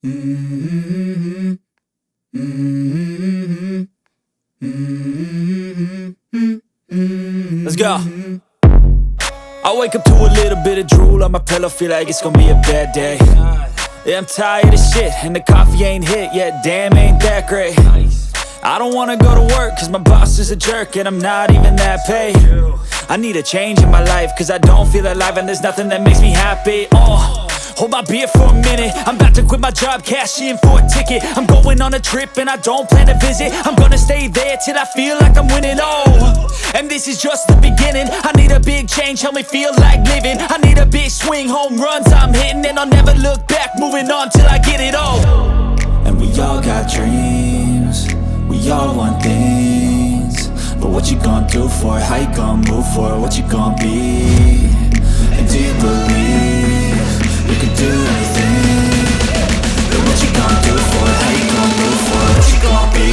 Let's go. I wake up to a little bit of drool on my pillow, feel like it's gonna be a bad day. Yeah, I'm tired of shit, and the coffee ain't hit yet, damn, ain't that great. I don't wanna go to work, cause my boss is a jerk, and I'm not even that paid. I need a change in my life, cause I don't feel alive, and there's nothing that makes me happy. Hold my beer for a minute, I'm about to quit my job, cash in for a ticket. I'm going on a trip and I don't plan to visit. I'm gonna stay there till I feel like I'm winning, and this is just the beginning. I need a big change, help me feel like living. I need a big swing, home runs I'm hitting, and I'll never look back, moving on till I get it all. And we all got dreams, we all want things, but what you gonna do for it? How you gonna move for it? What you gonna be? And do you believe you can do anything? But what you gonna do for it? How you gonna move for it? What you gonna be?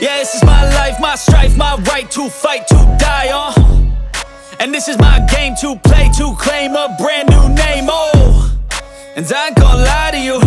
Yeah, this is my life, my strife, my right to fight, to die on. And this is my game to play, to claim a brand new name, and I ain't gonna lie to you,